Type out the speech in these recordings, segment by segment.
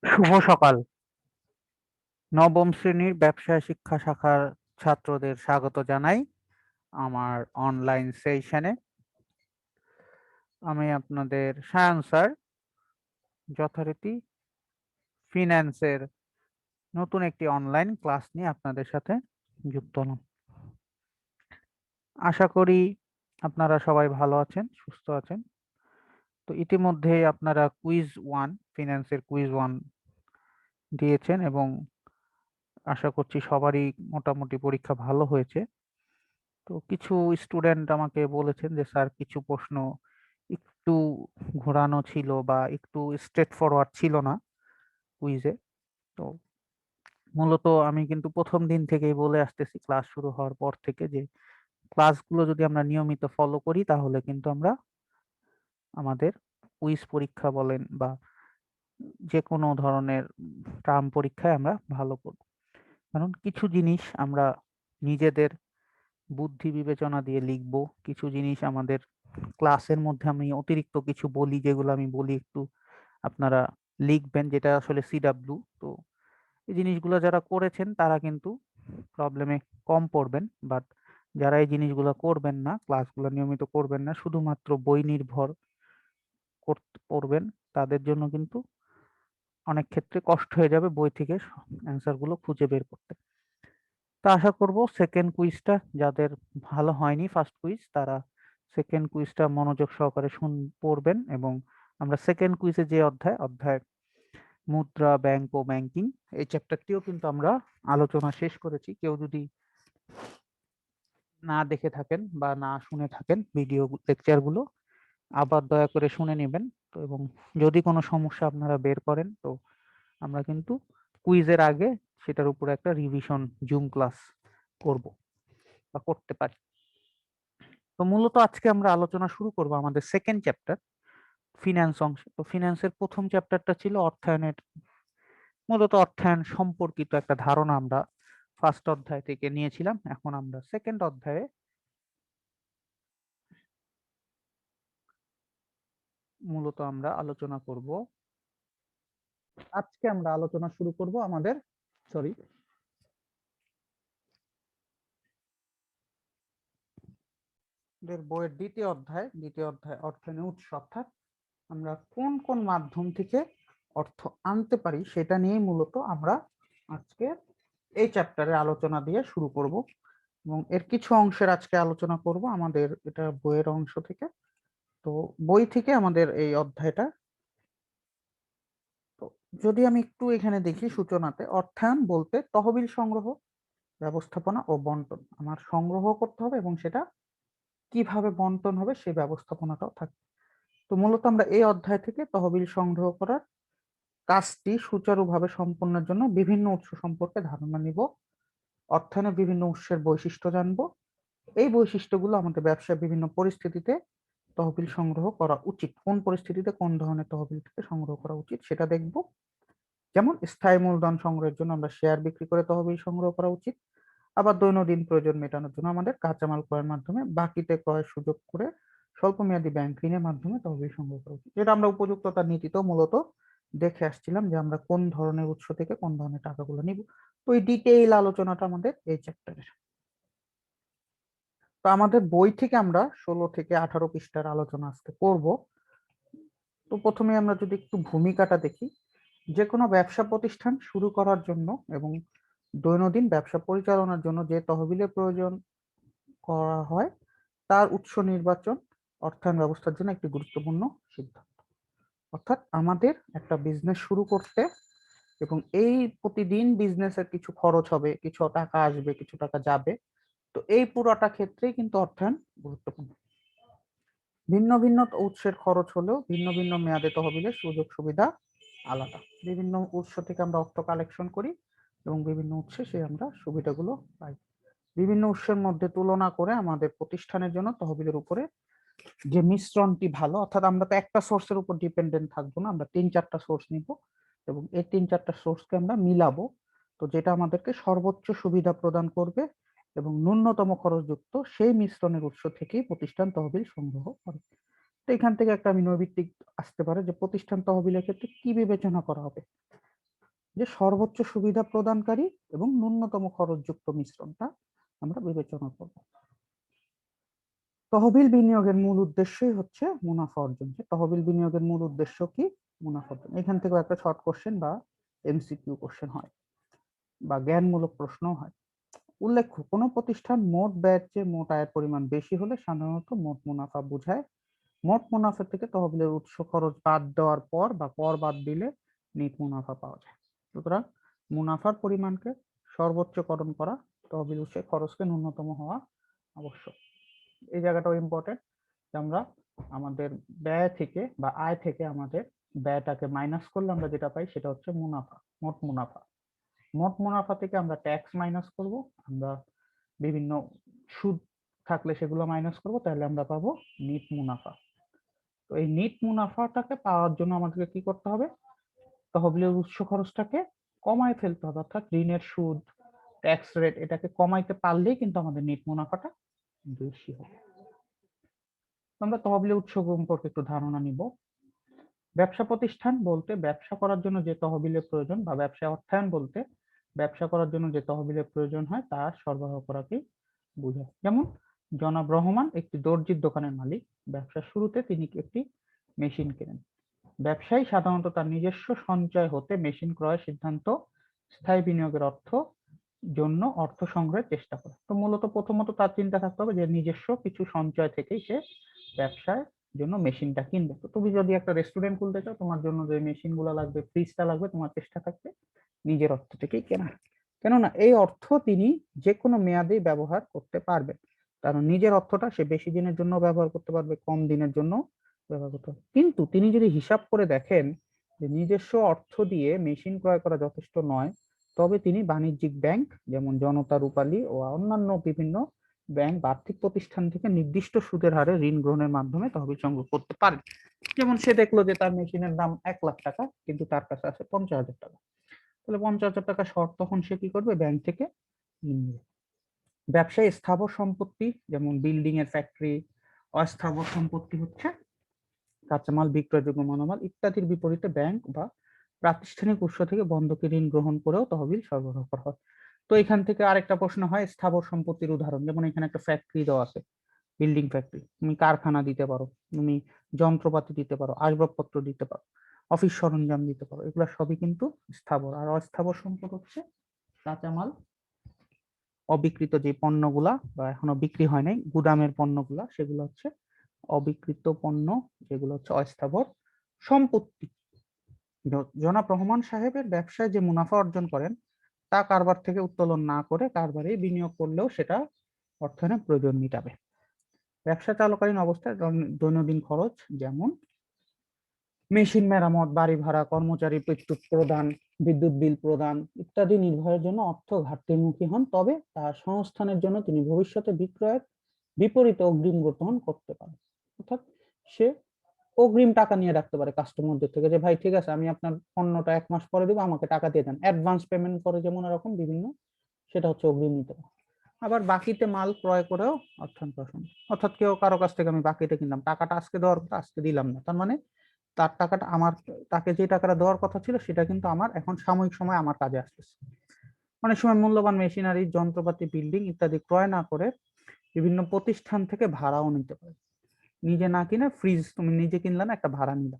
শুভ সকাল। নবম শ্রেণীর ব্যবসায় শিক্ষা শাখার ছাত্রদের স্বাগত জানাই আমার অনলাইন সেশনে। আমি আপনাদের সায়ন স্যার, যথারীতি ফিন্যান্সের নতুন একটি অনলাইন ক্লাস নিয়ে আপনাদের সাথে যুক্ত হলাম। আশা করি আপনারা সবাই ভালো আছেন, সুস্থ আছেন। তো ইতিমধ্যেই আপনারা কুইজ 1, ফিন্যান্সের কুইজ 1 দিয়েছেন এবং আশা করছি সবারই মোটামুটি পরীক্ষা ভালো হয়েছে। তো কিছু স্টুডেন্ট আমাকে বলেছেন যে স্যার কিছু প্রশ্ন একটু ঘোরানো ছিল বা একটু স্ট্রেট ফরওয়ার্ড ছিল না কুইজে। তো মূলত আমি কিন্তু প্রথম দিন থেকেই বলে আসতেছি ক্লাস শুরু হওয়ার পর থেকে যে ক্লাসগুলো যদি আমরা নিয়মিত ফলো করি তাহলে কিন্তু আমরা আমাদের কুইজ পরীক্ষা বলেন বা যে কোনো ধরনের টার্ম পরীক্ষায় আমরা ভালো করব। কারণ কিছু জিনিস আমরা নিজেদের বুদ্ধি বিবেচনা দিয়ে লিখব, কিছু জিনিস আমাদের ক্লাসের মধ্যে আমি অতিরিক্ত কিছু বলি, যেগুলো আমি বলি একটু আপনারা লিখবেন, যেটা আসলে সিডাব্লিউ। তো এই জিনিসগুলো যারা করেছেন তারা কিন্তু প্রবলেমে কম পড়বেন, বাট যারা এই জিনিসগুলো করবেন না, ক্লাসগুলো নিয়মিত করবেন না, শুধুমাত্র বই নির্ভর পড়বেন, তাদের জন্য কিন্তু অনেক ক্ষেত্রে কষ্ট হয়ে যাবে বই থেকে অ্যান্সারগুলো খুঁজে বের করতে। তো আশা করব সেকেন্ড কুইজটা যাদের ভালো হয়নি ফার্স্ট কুইজ, তারা সেকেন্ড কুইজটা মনোযোগ সহকারে পড়বেন এবং আমরা সেকেন্ড কুইজে যে অধ্যায় মুদ্রা, ব্যাংক ও ব্যাংকিং, এই চ্যাপ্টারটিও কিন্তু আমরা আলোচনা শেষ করেছি। কেউ যদি না দেখে থাকেন বা না শুনে থাকেন ভিডিও লেকচারগুলো, আবার দয়া করে শুনে নেবেন। তো এবং যদি কোনো সমস্যা আপনারা বের করেন, তো আমরা কিন্তু কুইজের আগে সেটার উপরে একটা রিভিশন জুম ক্লাস করব বা করতে পারি। তো মূলত আজকে আমরা আলোচনা শুরু করব আমাদের সেকেন্ড চ্যাপ্টার, ফিনান্স অংশ। তো ফিনান্সের প্রথম চ্যাপ্টারটা ছিল অর্থায়নের, মূলত অর্থায়ন সম্পর্কিত একটা ধারণা আমরা ফার্স্ট অধ্যায় থেকে নিয়েছিলাম। এখন আমরা সেকেন্ড অধ্যায়ে মূলত আমরা আলোচনা করব। আজকে আমরা আলোচনা শুরু করব আমাদের সরি বইয়ের দ্বিতীয় অধ্যায় অর্থায়নের উৎস, অর্থাৎ আমরা কোন কোন মাধ্যম থেকে অর্থ আনতে পারি সেটা নিয়ে মূলত আমরা আজকে এই চ্যাপ্টারে আলোচনা দিয়ে শুরু করব এবং এর কিছু অংশের আজকে আলোচনা করব আমাদের এটা বইয়ের অংশ থেকে। তো বই থেকে আমাদের এই অধ্যায়টা। তো যদি আমি একটু এখানে দেখি সূচনাতে, অর্থায়ন বলতে তহবিল সংগ্রহ, ব্যবস্থাপনা ও বন্টন। আমার সংগ্রহ করতে হবে এবং সেটা কিভাবে বন্টন হবে সেই ব্যবস্থাপনাটাও থাকবে। তো মূলত আমরা এই অধ্যায় থেকে তহবিল সংগ্রহ করার কাজটি সুচারুভাবে সম্পন্নের জন্য বিভিন্ন উৎস সম্পর্কে ধারণা নিব, অর্থায়নের বিভিন্ন উৎসের বৈশিষ্ট্য জানবো, এই বৈশিষ্ট্যগুলো আমাদের ব্যবসায় বিভিন্ন পরিস্থিতিতে তহবিল সংগ্রহ করা উচিত, কোন পরিস্থিতিতে কোন ধরনের তহবিল থেকে সংগ্রহ করা উচিত সেটা দেখব। যেমন স্থায়ী মূলধন সংগ্রহের জন্য আমরা শেয়ার বিক্রি করে তহবিল সংগ্রহ করা উচিত, আবার দৈনন্দিন প্রয়োজন মেটানোর জন্য আমাদের কাঁচামাল ক্রয়ের মাধ্যমে বাকিতে ক্রয়ের সুযোগ করে স্বল্প মেয়াদী ব্যাংক ঋণের মাধ্যমে তহবিল সংগ্রহ করা উচিত। যেটা আমরা উপযুক্ততার নীতিতেও মূলত দেখে আসছিলাম যে আমরা কোন ধরনের উৎস থেকে কোন ধরনের টাকাগুলো নিব। তো এই ডিটেইল আলোচনাটা আমাদের এই চ্যাপ্টারের। তো আমাদের বই থেকে আমরা 16 থেকে 18 পৃষ্ঠার আলোচনা আজকে করব। তো প্রথমে আমরা যদি একটু ভূমিকাটা দেখি, যে কোনো ব্যবসা প্রতিষ্ঠান শুরু করার জন্য এবং দৈনন্দিন ব্যবসা পরিচালনার জন্য যে তহবিলের প্রয়োজন করা হয় তার উৎস নির্বাচন অর্থায়ন ব্যবস্থার জন্য একটি গুরুত্বপূর্ণ সিদ্ধান্ত। অর্থাৎ আমাদের একটা বিজনেস শুরু করতে এবং এই প্রতিদিন বিজনেসের কিছু খরচ হবে, কিছু টাকা আসবে, কিছু টাকা যাবে। তো এই পুরোটা ক্ষেত্রেই কিন্তু অর্থায়ন গুরুত্বপূর্ণ। ভিন্ন ভিন্ন উৎসের খরচ হলেও ভিন্ন ভিন্ন মেয়াদে তহবিলের সুযোগ সুবিধা আলাদা। বিভিন্ন উৎস থেকে আমরা অর্থ কালেকশন করি এবং বিভিন্ন উৎসে সে আমরা সুবিধাগুলো পাই। বিভিন্ন উৎসের মধ্যে তুলনা করে আমাদের প্রতিষ্ঠানের জন্য তহবিলের উপরে যে মিশ্রণটি ভালো, অর্থাৎ আমরা তো একটা সোর্সের উপর ডিপেন্ডেন্ট থাকবো না, আমরা 3-4টা সোর্স নিব এবং এই 3-4টা সোর্সকে আমরা মিলাবো। তো যেটা আমাদেরকে সর্বোচ্চ সুবিধা প্রদান করবে এবং ন্যূনতম খরচযুক্ত সেই মিশ্রণের উৎস থেকেই প্রতিষ্ঠান তহবিল সংগ্রহ করে। তো এখান থেকে একটা নৈর্ব্যক্তিক আসতে পারে যে প্রতিষ্ঠান তহবিলের ক্ষেত্রে কি বিবেচনা করা হবে। যে সর্বোচ্চ সুবিধা প্রদানকারী এবং ন্যূনতম খরচযুক্ত মিশ্রণটা আমরা বিবেচনা করব। তহবিল বিনিয়োগের মূল উদ্দেশ্যই হচ্ছে মুনাফা অর্জন। তহবিল বিনিয়োগের মূল উদ্দেশ্য কি? মুনাফা অর্জন। এখান থেকে একটা শর্ট কোশ্চেন বা এমসিকিউ কোশ্চেন হয় বা জ্ঞানমূলক প্রশ্ন হয়। উল্লেখ্য, কোনো প্রতিষ্ঠান মোট ব্যয়ের চেয়ে মোট আয়ের পরিমাণ বেশি হলে সাধারণত মোট মুনাফা বোঝায়। মোট মুনাফা থেকে তহবিলের উৎস খরচ বাদ দেওয়ার পর বা কর বাদ দিলে নিট মুনাফা পাওয়া যায়। সুতরাং মুনাফার পরিমাণকে সর্বোচ্চকরণ করা, তহবিল উৎসের খরচকে ন্যূনতম হওয়া আবশ্যক। এই জায়গাটাও ইম্পর্টেন্ট যে আমরা আমাদের ব্যয় থেকে বা আয় থেকে আমাদের ব্যয়টাকে মাইনাস করলে আমরা যেটা পাই সেটা হচ্ছে মুনাফা, মোট মুনাফা। মোট মুনাফা থেকে আমরা ট্যাক্স মাইনাস করব, আমরা বিভিন্ন সুদ থাকলে সেগুলো মাইনাস করব, তাহলে আমরা পাবো নিট মুনাফা। তো এই নিট মুনাফাটাকে পাওয়ার জন্য আমাদেরকে কি করতে হবে? তহবিলের উৎস খরচটাকে কমায় ফেলতে হবে, অর্থাৎ ঋণের সুদ, ট্যাক্স রেট এটাকে কমাইতে পারলেই কিন্তু আমাদের নিট মুনাফাটা বেশি হবে। আমরা তহবিলের উৎস সম্পর্কে একটু ধারণা নিব। ব্যবসা প্রতিষ্ঠান বলতে ব্যবসা করার জন্য যে তহবিলের প্রয়োজন, বা ব্যবসা অর্থায়ন বলতে ব্যবসা করার জন্য যে তহবিলের প্রয়োজন হয় তা সরবরাহ করাকেই বোঝায়। যেমন জনাব রহমান একটি দর্জির দোকানের মালিক। ব্যবসার শুরুতে তিনি একটি মেশিন কেনেন। ব্যবসায়ী সাধারণত তার নিজস্ব সঞ্চয় হতে মেশিন ক্রয়ের সিদ্ধান্ত স্থায়ী বিনিয়োগের জন্য অর্থ সংগ্রহের চেষ্টা করে। তো মূলত প্রথমত তার চিন্তা থাকতে হবে যে নিজস্ব কিছু সঞ্চয় থেকেই সে ব্যবসার জন্য মেশিনটা কিনবে। তো তুমি যদি একটা রেস্টুরেন্ট খুলতে চাও, তোমার জন্য যে মেশিন গুলো লাগবে, ফ্রিজটা লাগবে, তোমার চেষ্টা থাকবে নিজের অর্থ থেকেই কেনার। কেননা এই অর্থ তিনি যে কোনো মেয়াদেই ব্যবহার করতে পারবেন, কারণ নিজের অর্থটা সে বেশি দিনের জন্য ব্যবহার করতে পারবে, কম দিনের জন্য ব্যবহার করতে পারবে। কিন্তু তিনি যদি হিসাব করে দেখেন যে নিজস্ব অর্থ দিয়ে মেশিন ক্রয় করা যথেষ্ট নয়, তবে তিনি বাণিজ্যিক ব্যাংক যেমন জনতা, রূপালী ও অন্যান্য বিভিন্ন ব্যাংক বা আর্থিক প্রতিষ্ঠান থেকে নির্দিষ্ট সুদের হারে ঋণ গ্রহণের মাধ্যমে তহবিল সংগ্রহ করতে পারেন। যেমন সে দেখলো যে তার মেশিনের দাম 1,00,000 টাকা, কিন্তু তার কাছে আছে 50,000 টাকা, তাহলে 50,000 টাকা শর্ট, তখন সে কি করবে? ব্যাংক থেকে ঋণ নেবে। ব্যবসায় স্থাবর সম্পত্তি যেমন বিল্ডিং এর ফ্যাক্টরি, অস্থাবর সম্পত্তি হচ্ছে কাঁচামাল, বিক্রয়যোগ্য মালামাল ইত্যাদির বিপরীতে ব্যাংক বা প্রাতিষ্ঠানিক উৎস থেকে বন্ধকি ঋণ গ্রহণ করেও তহবিল সরবরাহ করা হয়। তো এখান থেকে আরেকটা প্রশ্ন হয় স্থাবর সম্পত্তির উদাহরণ। যেমন এখানে একটা ফ্যাক্টরি দেওয়া আছে, বিল্ডিং ফ্যাক্টরি, তুমি কারখানা দিতে পারো, তুমি যন্ত্রপাতি দিতে পারো, আসবাবপত্র দিতে পারো, অফিস সরঞ্জাম দিতে পারো, এগুলো সবই কিন্তু স্থাবর। আর অস্থাবর সম্পদ হচ্ছে কাঁচামাল, অবিকৃত যে পণ্যগুলা বা এখনো বিক্রি হয় নাই, গুদামের পণ্যগুলা, সেগুলো হচ্ছে অবিকৃত পণ্য, যেগুলো হচ্ছে অস্থাবর সম্পত্তি। জনাব রহমান সাহেবের ব্যবসায় যে মুনাফা অর্জন করেন তা কারবার থেকে উত্তোলন না করে কারবারে বিনিয়োগ করলেও সেটা অর্থায়নের প্রয়োজন মিটাবে। ব্যবসা চালকালীন অবস্থায় দৈনন্দিন খরচ যেমন মেশিন মেরামত, বাড়ি ভাড়া, কর্মচারী বিদ্যুৎ প্রদান, বিদ্যুৎ বিল প্রদান ইত্যাদি নির্বাহের জন্য অর্থ ঘাটতিমুখী হন, তবে তার সংস্থানের জন্য তিনি ভবিষ্যতে বিক্রয়ের বিপরীতে অগ্রিম গ্রহণ করতে পারেন। অর্থাৎ সে অগ্রিম টাকা নিয়ে রাখতে পারে কাস্টমারদের থেকে, যে ভাই ঠিক আছে আমি আপনার পণ্যটা 1 মাস পরে দেবো, আমাকে টাকা দিয়ে দেন, অ্যাডভান্স পেমেন্ট করে, যেমন এরকম বিভিন্ন, সেটা হচ্ছে অগ্রিম নিতে পারে। আবার বাকিতে মাল ক্রয় করেও অর্থায়ন করা সম্ভব। অর্থাৎ কেউ কারো কাছ থেকে আমি বাকিতে কিনলাম, টাকাটা আজকে দেওয়ার কথা, আজকে দিলাম না, তার মানে তার টাকাটা আমার, তাকে যে টাকাটা দেওয়ার কথা ছিল সেটা কিন্তু আমার এখন সাময়িক সময় আমার কাজে আসতেছে। অনেক সময় মূল্যবান মেশিনারি, যন্ত্রপাতি, বিল্ডিং ইত্যাদি ক্রয় না করে বিভিন্ন প্রতিষ্ঠান থেকে ভাড়াও নিতে পারে। নিজে না কিনে ফ্রিজ তুমি নিজে কিনলে না, একটা ভাড়া নিলে,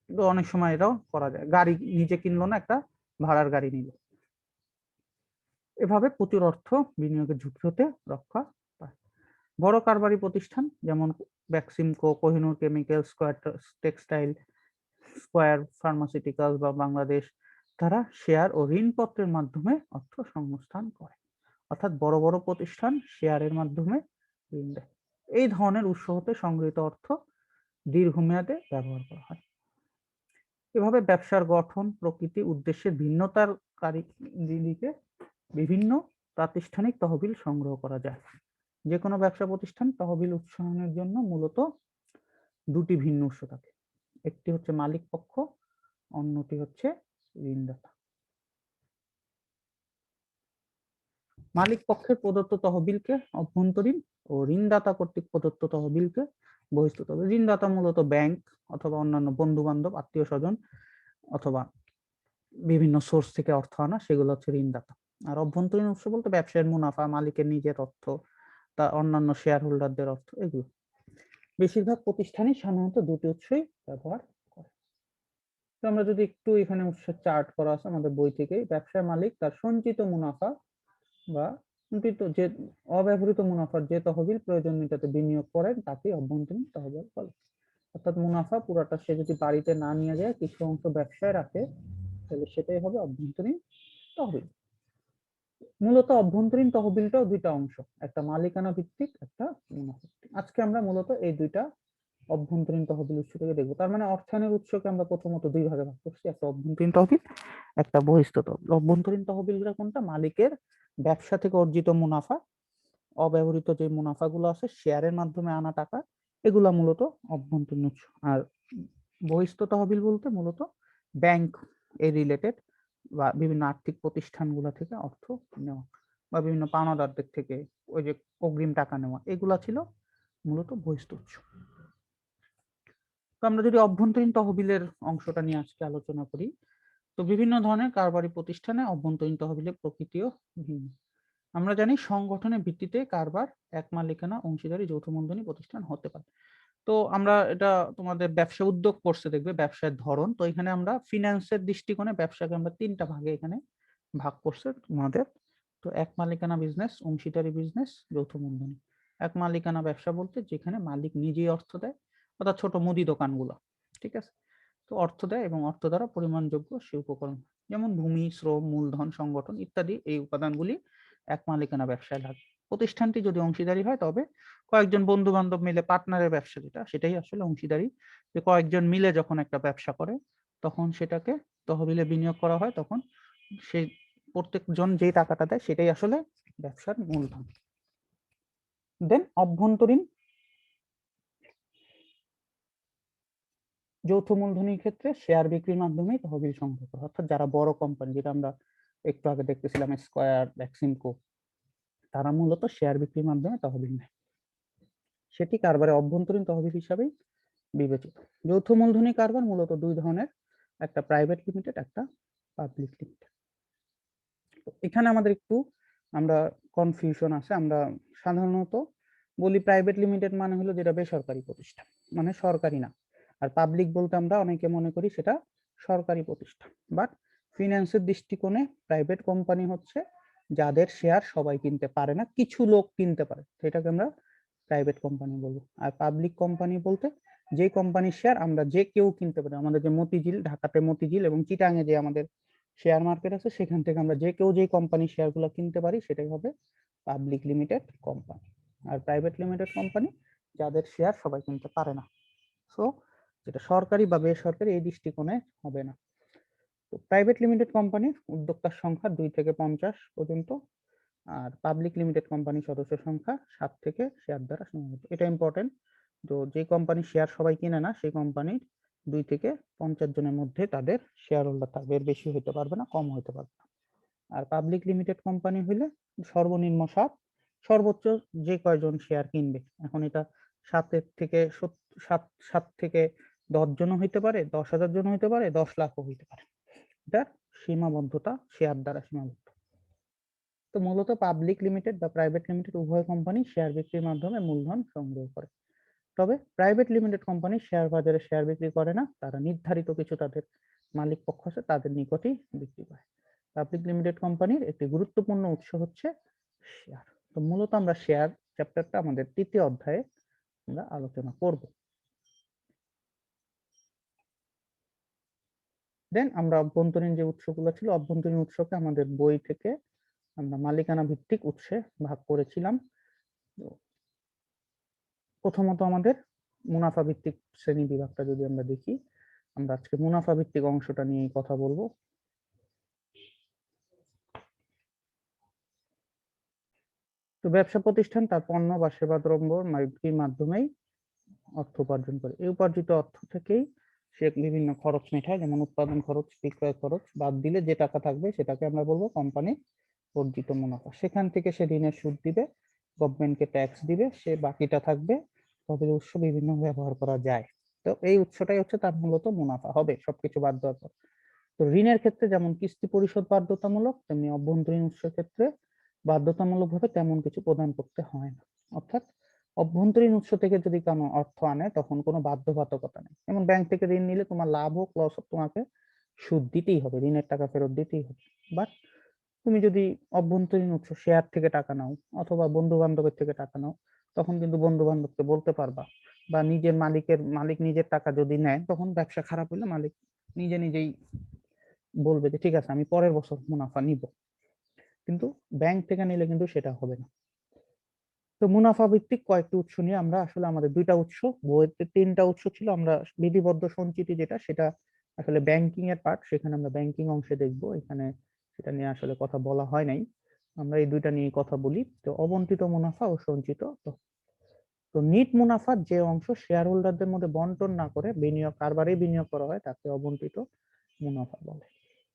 কিন্তু অনেক সময় এটাও করা যায়। গাড়ি নিজে কিনলো না, একটা ভাড়ার গাড়ি নিল। এভাবে প্রচুর অর্থ বিনিয়োগের ঝুঁকি হতে রক্ষা পায়। বড় কারবারি প্রতিষ্ঠান যেমন Beximco, Kohinoor chemical, square textile, square pharmaceuticals বা বাংলাদেশ, তারা শেয়ার ও ঋণপত্রের মাধ্যমে অর্থ সংস্থান করে। অর্থাৎ বড় বড় প্রতিষ্ঠান শেয়ারের মাধ্যমে ঋণ দেয়। এই ধরনের উৎস হতে সংগৃহীত অর্থ দীর্ঘমেয়াদে ব্যবহার করা হয়। এভাবে ব্যবসার গঠন, প্রকৃতি, উদ্দেশ্যের ভিন্নতার দিকে বিভিন্ন প্রাতিষ্ঠানিক তহবিল সংগ্রহ করা যায়। যে কোনো ব্যবসা প্রতিষ্ঠান তহবিল উৎসাহনের জন্য মূলত দুটি ভিন্ন উৎস থাকে। একটি হচ্ছে মালিক পক্ষ, অন্যটি হচ্ছে ঋণদাতা। মালিক পক্ষের প্রদত্ত তহবিলকে অভ্যন্তরীণ ও ঋণদাতা কর্তৃক প্রদত্ত তহবিলকে বহিষ্কৃত। ঋণদাতা মূলত ব্যাংক অথবা অন্যান্য বন্ধু বান্ধব, আত্মীয় স্বজন অথবা বিভিন্ন সোর্স থেকে অর্থ আনা, সেগুলো হচ্ছে ঋণদাতা। আর অভ্যন্তরীণ উৎস বলতে ব্যবসায়ের মুনাফা, মালিকের নিজের অর্থ, তা অন্যান্য শেয়ার হোল্ডারদের অর্থ, এগুলো। বেশিরভাগ প্রতিষ্ঠানই সাধারণত দুটি উৎসই ব্যবহার করে। তো আমরা যদি একটু এখানে উৎসের চার্ট করা আছে আমাদের বই থেকে, ব্যবসার মালিক তার সঞ্চিত মুনাফা বা যে অব্যবহৃত মুনাফার যে তহবিল প্রয়োজন মেটাতে বিনিয়োগ করেন তাকে অভ্যন্তরীণ তহবিল বলে। অর্থাৎ মুনাফা পুরাটা সে যদি বাড়িতে না নিয়ে যায়, কিছু অংশ ব্যবসায় রাখে, তাহলে সেটাই হবে অভ্যন্তরীণ তহবিল। মূলত অভ্যন্তরীণ তহবিলটাও দুইটা অংশ, একটা মালিকানা ভিত্তিক, একটা মুনাফা ভিত্তিক। আজকে আমরা মূলত এই দুইটা অভ্যন্তরীণ তহবিল উৎস থেকে দেখবো। তার মানে অর্থায়নের উৎসকে আমরা প্রথমত দুই ভাগে ভাগ করছি, একটা অভ্যন্তরীণ তহবিল, একটা বহিস্থ তহবিল। অভ্যন্তরীণ তহবিলটা কোনটা? মালিকের ব্যবসা থেকে অর্জিত মুনাফা, অব্যবহৃত যে মুনাফাগুলো আছে শেয়ারের মাধ্যমে আনা টাকা, এগুলা মূলত অভ্যন্তরীণ উৎস। আর বহিস্থ তহবিল বলতে মূলত ব্যাংক এর রিলেটেড বা বিভিন্ন আর্থিক প্রতিষ্ঠানগুলো থেকে অর্থ নেওয়া বা বিভিন্ন পাওনাদারদের থেকে ওই যে অগ্রিম টাকা নেওয়া, এগুলা ছিল মূলত বহিস্থ উৎস। তো আমরা যদি অভ্যন্তরীণ তহবিলের অংশটা নিয়ে আজকে আলোচনা করি, তো বিভিন্ন ধরনের কারবারি প্রতিষ্ঠানে অভ্যন্তরীণ তহবিলের প্রকৃতিও ভিন্ন। আমরা জানি সংগঠনের ভিত্তিতে কারবার, এক মালিকানা, অংশীদারি, যৌথ মূলধনী প্রতিষ্ঠান হতে পারে। তো আমরা এটা তোমাদের ব্যবসা উদ্যোগ কোর্সে দেখবে ব্যবসার ধরন। তো এখানে আমরা ফিনান্সের দৃষ্টিকোণে ব্যবসাকে আমরা তিনটা ভাগে এখানে ভাগ করছে তোমাদের। তো এক মালিকানা বিজনেস, অংশীদারি বিজনেস, যৌথ মূলধনী। এক মালিকানা ব্যবসা বলতে যেখানে মালিক নিজেই অর্থ দেয়, অর্থাৎ ছোট মুদি দোকানগুলো, ঠিক আছে, তো অর্থ দেয় এবং অর্থ দ্বারা পরিমাণযোগ্য সে উপকরণ, যেমন ভূমি, শ্রম, মূলধন, সংগঠন ইত্যাদি, এই উপাদানগুলি এক মালিকানা ব্যবসায় লাগে। প্রতিষ্ঠানটি যদি অংশীদারি হয় তবে কয়েকজন বন্ধু বান্ধব মিলে পার্টনারের ব্যবসা, সেটাই আসলে অংশীদারি। যে কয়েকজন মিলে যখন একটা ব্যবসা করে তখন সেটাকে তহবিলে বিনিয়োগ করা হয়, তখন সেই প্রত্যেকজন যে টাকাটা দেয় সেটাই আসলে ব্যবসার মূলধন। দেন অভ্যন্তরীণ যৌথ মূলধনীর ক্ষেত্রে শেয়ার বিক্রির মাধ্যমে তহবিল সংগ্রহ করা, অর্থাৎ যারা বড় কোম্পানি, যেটা আমরা একটু আগে দেখতেছিলাম স্কয়ার, বেক্সিমকো, তারা মূলত শেয়ার বিক্রির মাধ্যমে তহবিল নেয়, সেটি কারবারে অভ্যন্তরীণ তহবিল হিসাবেই বিবেচিত। যৌথ মূলধনী কারবার মূলত দুই ধরনের, একটা প্রাইভেট লিমিটেড, একটা পাবলিক লিমিটেড। এখানে আমাদের একটু আমরা কনফিউশন আছে। আমরা সাধারণত বলি প্রাইভেট লিমিটেড মানে হলো যেটা বেসরকারি প্রতিষ্ঠান, মানে সরকারি না। আর পাবলিক বলতে আমরা অনেকে মনে করি সেটা সরকারি প্রতিষ্ঠান। বাট ফিনান্সের দৃষ্টিকোণে প্রাইভেট কোম্পানি হচ্ছে যাদের শেয়ার সবাই কিনতে পারে না, কিছু লোক কিনতে পারে, সেটাকে আমরা প্রাইভেট কোম্পানি বলবো। আর পাবলিক কোম্পানি বলতে যে কোম্পানির শেয়ার আমরা যে কেউ কিনতে পারি, আমাদের যে মতিঝিল, ঢাকাতে মতিঝিল এবং চিটাঙে যে আমাদের শেয়ার মার্কেট আছে, সেখান থেকে আমরা যে কেউ যে কোম্পানির শেয়ারগুলো কিনতে পারি সেটাই হবে পাবলিক লিমিটেড কোম্পানি। আর প্রাইভেট লিমিটেড কোম্পানি যাদের শেয়ার সবাই কিনতে পারে না, সো যেটা সরকারি বা বেসরকারি এই দৃষ্টিকোণে হবে না। তো প্রাইভেট লিমিটেড কোম্পানির উদ্যোক্তার সংখ্যা 2 থেকে 50 পর্যন্ত, আর পাবলিক লিমিটেড কোম্পানির সদস্য সংখ্যা 7 থেকে শেয়ার দ্বারা সীমাবদ্ধ। এটা ইম্পর্টেন্ট। তো যে কোম্পানির শেয়ার সবাই কিনে না সেই কোম্পানির 2 থেকে 50 জনের মধ্যে তাদের শেয়ার হোল্ডার থাকবে, এর বেশি হতে পারবে না, কম হতে পারবে না। আর পাবলিক লিমিটেড কোম্পানি হইলে সর্বনিম্ন 7, সর্বোচ্চ যে কয়জন শেয়ার কিনবে, এখন এটা 7 থেকে 7 থেকে 10 জনও হইতে পারে, 10,000 জন হইতে পারে, 10 লাখও হইতে পারে। এটার সীমাবদ্ধতা শেয়ার দ্বারা সীমাবদ্ধ। তো মূলত পাবলিক লিমিটেড বা প্রাইভেট লিমিটেড উভয় কোম্পানি শেয়ার বিক্রির মাধ্যমে মূলধন সংগ্রহ করে। তবে প্রাইভেট লিমিটেড কোম্পানি শেয়ার বাজারে শেয়ার বিক্রি করে না, তারা নির্ধারিত কিছু তাদের মালিক পক্ষ আছে তাদের নিকটই বিক্রি করে। পাবলিক লিমিটেড কোম্পানির একটি গুরুত্বপূর্ণ উৎস হচ্ছে শেয়ার। তো মূলত আমরা শেয়ার চ্যাপ্টারটা আমাদের 3য় অধ্যায়ে আমরা আলোচনা করব। দেন আমরা অভ্যন্তরীণ যে উৎসগুলো ছিল, অভ্যন্তরীণ উৎসকে আমাদের বই থেকে আমরা মালিকানা ভিত্তিক উৎসে ভাগ করেছিলাম। প্রথমত আমাদের মুনাফা ভিত্তিক শ্রেণী বিভাগটা যদি আমরা দেখি, আমরা আজকে মুনাফা ভিত্তিক অংশটা নিয়ে কথা বলবো। তো ব্যবসা প্রতিষ্ঠান তার পণ্য বা সেবা দ্রব্য বিক্রির মাধ্যমেই অর্থ উপার্জন করে। এই উপার্জিত অর্থ থেকেই সে বিভিন্ন খরচ মেটায়, যেমন উৎপাদন খরচ, বিক্রয় খরচ বাদ দিলে যে টাকা থাকবে সেটাকে আমরা বলবো কোম্পানির অর্জিত মুনাফা। সেখান থেকে সে ঋণের সুদ দিবে, গভর্নমেন্টকে ট্যাক্স দিবে, সে বাকিটা থাকবে। তবে উৎস বিভিন্ন ব্যবহার করা যায়। তো এই উৎসটাই হচ্ছে তার মূলত মুনাফা হবে সবকিছু বাদ দেওয়ার পর। তো ঋণের ক্ষেত্রে যেমন কিস্তি পরিশোধ বাধ্যতামূলক, তেমনি অভ্যন্তরীণ উৎসের ক্ষেত্রে বাধ্যতামূলকভাবে তেমন কিছু প্রদান করতে হয় না। অর্থাৎ অভ্যন্তরীণ উৎস থেকে যদি কোনো অর্থ আনে তখন কোনো বাধ্যবাধকতা নেই। যেমন ব্যাংক থেকে ঋণ নিলে তোমার লাভ হোক লস হোক তোমাকে সুদ দিতেই হবে, ঋণের টাকা ফেরত দিতেই হবে। বাট তুমি যদি অভ্যন্তরীণ উৎস শেয়ার থেকে টাকা নাও অথবা বন্ধু বান্ধবের থেকে টাকা নাও, তখন কিন্তু বন্ধু বান্ধবকে বলতে পারবা, বা নিজের মালিক নিজের টাকা যদি নেয় তখন ব্যবসা খারাপ হলে মালিক নিজেই বলবে যে ঠিক আছে আমি পরের বছর মুনাফা নিব। কিন্তু ব্যাংক থেকে নিলে কিন্তু সেটা হবে না। তো মুনাফা ভিত্তিক কয়েকটি উৎস নিয়ে আমরা আসলে আমাদের দুইটা উৎস, বইতে তিনটা উৎস ছিল, আমরা বিধিবদ্ধ সঞ্চিতি যেটা সেটা আসলে ব্যাংকিং এর পার্ট, সেখানে আমরা ব্যাংকিং অংশে দেখবো, এখানে সেটা নিয়ে আসলে কথা বলা হয় নাই। আমরা এই দুইটা নিয়ে কথা বলি। তো অবন্টিত মুনাফা ও সঞ্চিত। তো নিট মুনাফার যে অংশ শেয়ার হোল্ডারদের মধ্যে বন্টন না করে কারবারেই বিনিয়োগ করা হয় তাকে অবন্টিত মুনাফা বলে।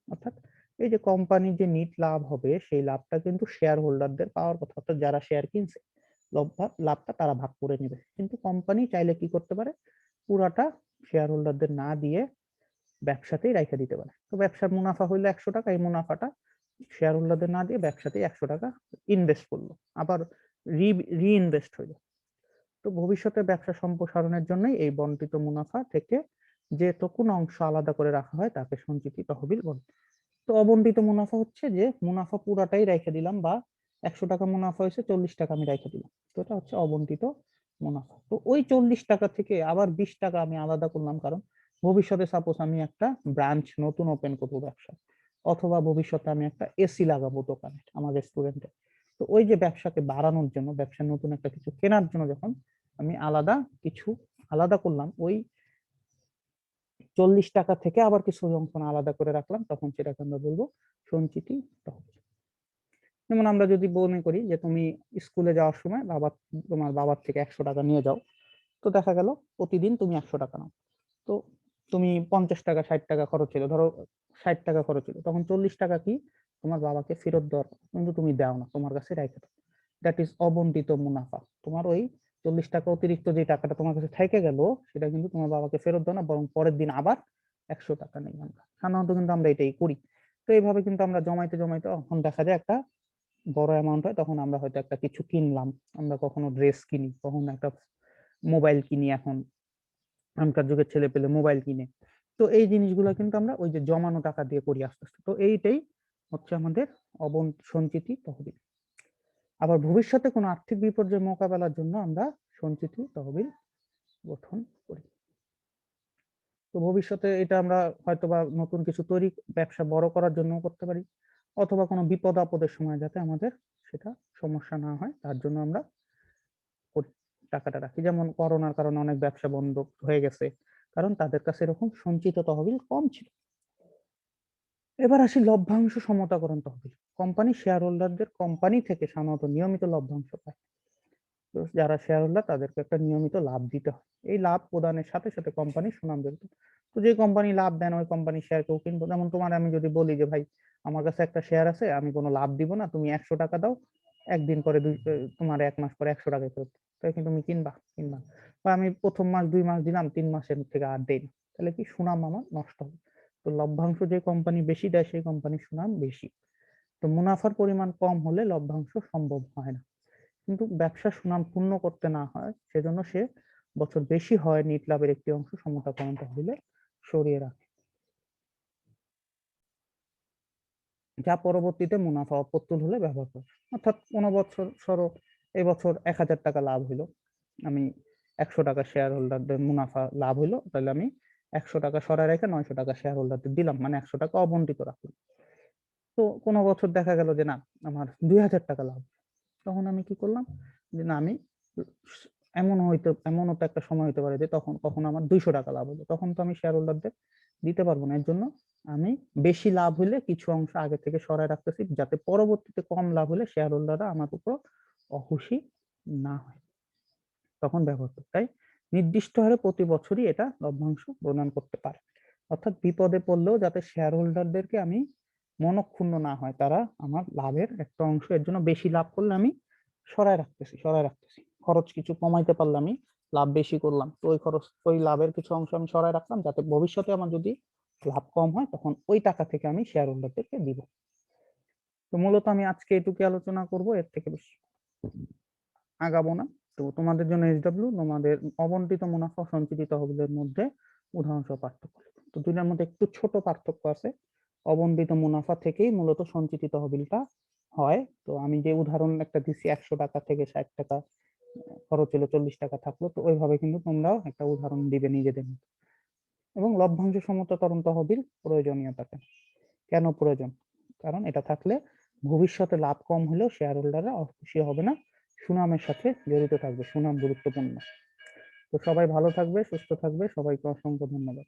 অর্থাৎ এই যে কোম্পানির যে নিট লাভ হবে সেই লাভটা কিন্তু শেয়ার হোল্ডারদের পাওয়ার কথা, অর্থাৎ যারা শেয়ার কিনছে লাভটা তারা ভাগ করে নেবে। কিন্তু কোম্পানি চাইলে কি করতে পারে, পুরাটা শেয়ার হোল্ডারদের না দিয়ে ব্যবসাতেই রেখে দিতে পারে। তো ব্যবসার মুনাফা হইলো 100 টাকা, এই মুনাফাটা শেয়ার হোল্ডারদের না দিয়ে ব্যবসাতেই 100 টাকা ইনভেস্ট করলো, আবার রিইনভেস্ট হইলো। তো ভবিষ্যতে ব্যবসা সম্প্রসারণের জন্যই এই বন্টিত মুনাফা থেকে যে টুকুন অংশ আলাদা করে রাখা হয় তাকে সঞ্চিতি তহবিল বলে। তো অবন্টিত মুনাফা হচ্ছে যে মুনাফা পুরাটাই রেখে দিলাম, বা 100 টাকা মুনাফা হয়েছে 40 টাকা আমি রেখে দিলাম, তো এটা হচ্ছে অবন্টিত মুনাফা। তো ওই 40 টাকা থেকে আবার 20 টাকা আমি আলাদা করলাম, কারণ ভবিষ্যতে সাপোজ আমি একটা ব্রাঞ্চ নতুন ওপেন করবো ব্যবসা, অথবা ভবিষ্যতে আমি একটা এসি লাগাবো দোকানে আমার রেস্টুরেন্টে। তো ওই যে ব্যবসাকে বাড়ানোর জন্য, ব্যবসার নতুন একটা কিছু কেনার জন্য যখন আমি কিছু আলাদা করলাম, ওই 40 টাকা থেকে আবার কিছু অংশ আলাদা করে রাখলাম, তখন সেটাকে আমরা বলবো সঞ্চিতি তহবিল। যেমন আমরা যদি মনে করি যে তুমি স্কুলে যাওয়ার সময় তোমার বাবার থেকে 100 টাকা নিয়ে যাও, তো দেখা গেল প্রতিদিন তুমি 100 টাকা নাও। তো তুমি 50 টাকা 60 টাকা খরচ ছিল, ধরো 60 টাকা খরচ ছিল, তখন 40 টাকা কি তোমার বাবাকে ফেরত দেওয়ার, কিন্তু তুমি দাও না, তোমার কাছে রেখে দাও। দ্যাট ইজ অবন্টিত মুনাফা। তোমার ওই 40 টাকা অতিরিক্ত যে টাকাটা তোমার কাছে থেকে গেল সেটা কিন্তু তোমার বাবাকে ফেরত দাও না, বরং পরের দিন আবার 100 টাকা নেই আমরা সাধারণত, কিন্তু আমরা এটাই করি। তো এইভাবে কিন্তু আমরা জমাইতে জমাইতে এখন দেখা যায় একটা বড় অ্যামাউন্ট হয়, তখন আমরা হয়তো একটা কিছু কিনলাম, আমরা কখনো ড্রেস কিনি, কখনো একটা মোবাইল কিনি, এখন এখনকার যুগের ছেলে পেলে মোবাইল কিনে। তো এই জিনিসগুলো কিন্তু আমরা ওই যে জমানো টাকা দিয়ে করি আস্তে আস্তে। তো এইটাই হচ্ছে আমাদের সঞ্চিতি তহবিল। আবার ভবিষ্যতে কোনো আর্থিক বিপর্যয় মোকাবেলার জন্য আমরা সঞ্চিতি তহবিল গঠন করি। তো ভবিষ্যতে এটা আমরা হয়তোবা নতুন কিছু তৈরি, ব্যবসা বড় করার জন্য করতে পারি, অথবা কোনো বিপদ আপদের সময় যাতে আমাদের সেটা সমস্যা না হয় তার জন্য আমরা টাকাটা রাখি। যেমন করোনার কারণে অনেক ব্যবসা বন্ধ হয়ে গেছে, কারণ তাদের কাছে এরকম সঞ্চিত তহবিল কম ছিল। এবার আসি লভ্যাংশ সমতাকরণ তহবিল। কোম্পানি শেয়ার হোল্ডারদের কোম্পানি থেকে সাধারণত নিয়মিত লভ্যাংশ পায়। তো যারা শেয়ার হোল্ডার তাদেরকে একটা নিয়মিত লাভ দিতে হয়। এই লাভ প্রদানের সাথে সাথে কোম্পানির সুনাম জড়িত। তো যে কোম্পানি লাভ দেন ওই কোম্পানি শেয়ার কেউ কিনবো। যেমন তোমার আমি যদি বলি যে ভাই আমার কাছে একটা শেয়ার আছে, আমি কোনো লাভ দিব না, তুমি 100 টাকা দাও, একদিন পরে তোমার 1 মাস পরে 100 টাকা ফেরত, তাই কিন্তু তুমি কিনবা। বা আমি প্রথম মাস 2 মাস দিলাম, 3 মাসের থেকে আর দেই না, তাহলে কি সুনাম আমার নষ্ট হবে। তো লভ্যাংশ যে কোম্পানি বেশি দেয় সেই কোম্পানির সুনাম বেশি। তো মুনাফার পরিমাণ কম হলে লভ্যাংশ সম্ভব হয় না। কিন্তু ব্যবসা সুনাম পূর্ণ করতে না হয় সেজন্য সে বছর বেশি হয় নিট লাভের একটি অংশ সমতাকরণ তহবিলে সরিয়ে রাখে, যা পরবর্তীতে মুনাফা অপ্রতুল হলে ব্যবহার করে। অর্থাৎ কোনো বছর সরো এই বছর 1000 টাকা লাভ হইলো, আমি 100 টাকা শেয়ার হোল্ডারদের মুনাফা লাভ হইলো, তাহলে আমি 100 টাকা সরায় রেখে 900 টাকা শেয়ার হোল্ডারদের দিলাম, মানে 100 টাকা অবন্টিত রাখলাম। তো কোনো বছর দেখা গেল যে না আমার 2000 টাকা লাভ, তখন আমি কি করলাম যে না আমি এমনও তো একটা সময় হতে পারে যে তখন কখনো আমার 200 টাকা লাভ হলো, তখন তো আমি শেয়ার হোল্ডারদের দিতে পারবো না। এর জন্য আমি বেশি লাভ হলে কিছু অংশ আগে থেকে সরায় রাখতেছি, যাতে পরবর্তীতে কম লাভ হলে শেয়ার হোল্ডাররা আমার উপর অখুশি না হয়, তখন ব্যবহার করতে। তাই নির্দিষ্ট হারে প্রতি বছরই এটা লভ্যাংশ প্রদান করতে পারে। অর্থাৎ বিপদে পড়লেও যাতে শেয়ার হোল্ডারদেরকে আমি মনক্ষুণ্ণ না হয়, তারা আমার লাভের একটা অংশ, এর জন্য বেশি লাভ করলে আমি সরায় রাখতেছি, খরচ কিছু কমাইতে পারলে আমি লাভ বেশি করলাম, তো ওই লাভের কিছু অংশ আমি সরায় রাখলাম, যাতে ভবিষ্যতে আমার যদি লাভ কম হয় তখন ওই টাকা থেকে আমি শেয়ার হোল্ডারদেরকে দিব। তো মূলত আমি আজকে এটুকু আলোচনা করব, এর থেকে বেশি আগাবো না। তো তোমাদের জন্য এসডব্লিউ, তোমাদের অবন্টিত মুনাফা সঞ্চিত তহবিলের মধ্যে উদাহরণসহ পার্থক্য। তো দুইটার মধ্যে একটু ছোট পার্থক্য আছে। অবন্টিত মুনাফা থেকেই মূলত সঞ্চিত তহবিলটা হয়। তো আমি যে উদাহরণ একটা দিচ্ছি 100 টাকা থেকে 60 টাকা খরচ হলো, 40 টাকা থাকলো, তো ওইভাবে কিন্তু তোমরাও একটা উদাহরণ দিবে নিজেদের মতো। এবং লভ্যাংশ সমতাকরণ তহবিল প্রয়োজনীয়তাটা কেন প্রয়োজন? কারণ এটা থাকলে ভবিষ্যতে লাভ কম হলেও শেয়ার হোল্ডাররা খুশি হবে না, সুনামের সাথে জড়িত থাকবে। সুনাম গুরুত্বপূর্ণ। তো সবাই ভালো থাকবে, সুস্থ থাকবে, সবাইকে অসংখ্য ধন্যবাদ।